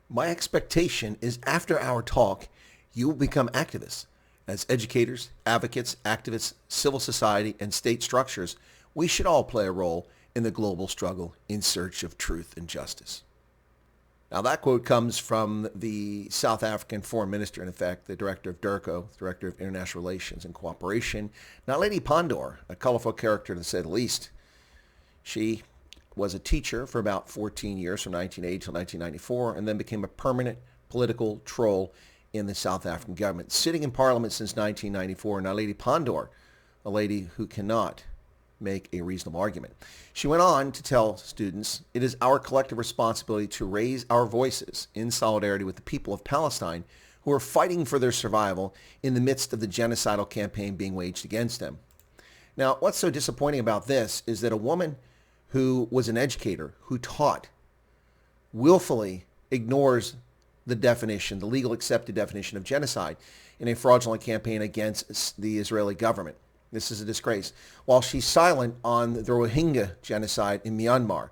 My expectation is after our talk, you will become activists. As educators, advocates, activists, civil society, and state structures, we should all play a role in the global struggle in search of truth and justice. Now that quote comes from the South African foreign minister, in effect, the director of DIRCO, director of international relations and cooperation, Naledi Pandor, a colorful character to say the least. She was a teacher for about 14 years, from 1980 till 1994, and then became a permanent political troll in the South African government. Sitting in parliament since 1994, Naledi Pandor, a lady who cannot make a reasonable argument. She went on to tell students, it is our collective responsibility to raise our voices in solidarity with the people of Palestine who are fighting for their survival in the midst of the genocidal campaign being waged against them. Now, what's so disappointing about this is that a woman who was an educator, who taught, willfully ignores the definition, the legal accepted definition of genocide in a fraudulent campaign against the Israeli government. This is a disgrace. While she's silent on the Rohingya genocide in Myanmar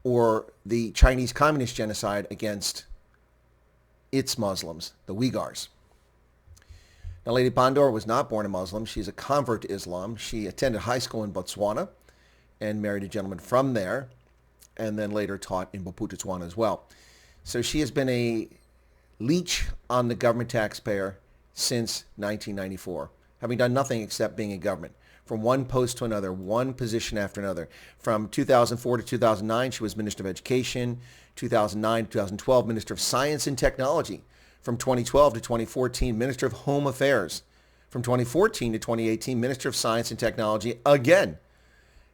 or the Chinese communist genocide against its Muslims, the Uyghurs. Now, Lady Pandor was not born a Muslim. She's a convert to Islam. She attended high school in Botswana and married a gentleman from there, and then later taught in Botswana as well. So she has been a leech on the government taxpayer since 1994, having done nothing except being in government. From one post to another, one position after another. From 2004 to 2009, she was Minister of Education. 2009 to 2012, Minister of Science and Technology. From 2012 to 2014, Minister of Home Affairs. From 2014 to 2018, Minister of Science and Technology again.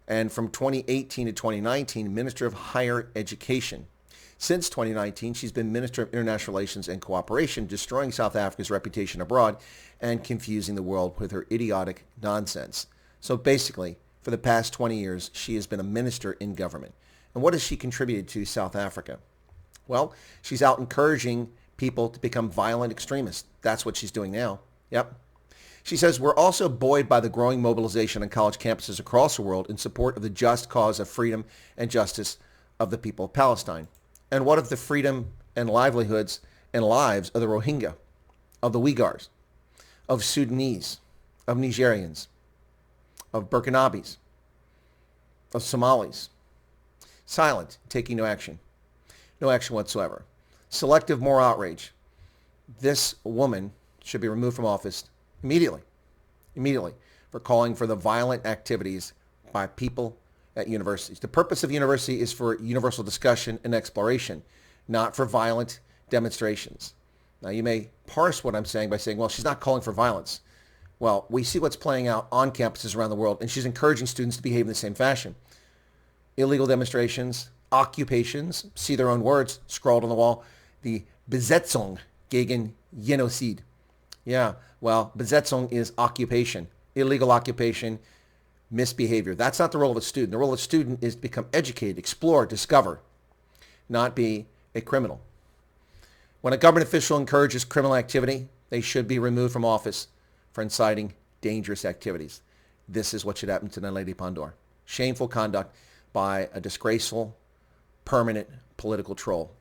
And from 2018 to 2019, Minister of Higher Education. Since 2019, she's been Minister of International Relations and Cooperation, destroying South Africa's reputation abroad and confusing the world with her idiotic nonsense. So basically, for the past 20 years, she has been a minister in government. And what has she contributed to South Africa? Well, she's out encouraging people to become violent extremists. That's what she's doing now. Yep. She says, we're also buoyed by the growing mobilization on college campuses across the world in support of the just cause of freedom and justice of the people of Palestine. And what of the freedom and livelihoods and lives of the Rohingya, of the Uyghurs, of Sudanese, of Nigerians, of Burkinabes, of Somalis? Silent, taking no action. No action whatsoever. Selective moral outrage. This woman should be removed from office immediately for calling for the violent activities by people at universities. The purpose of university is for universal discussion and exploration, not for violent demonstrations. Now, you may parse what I'm saying by saying, well, she's not calling for violence. Well, we see what's playing out on campuses around the world, and she's encouraging students to behave in the same fashion. Illegal demonstrations, occupations, see their own words scrawled on the wall, the Besetzung gegen Genozid. Yeah, well, Besetzung is occupation, illegal occupation, misbehavior. That's not the role of a student. The role of a student is to become educated, explore, discover, not be a criminal. When a government official encourages criminal activity, they should be removed from office for inciting dangerous activities. This is what should happen to Naledi Pandor. Shameful conduct by a disgraceful, permanent political troll.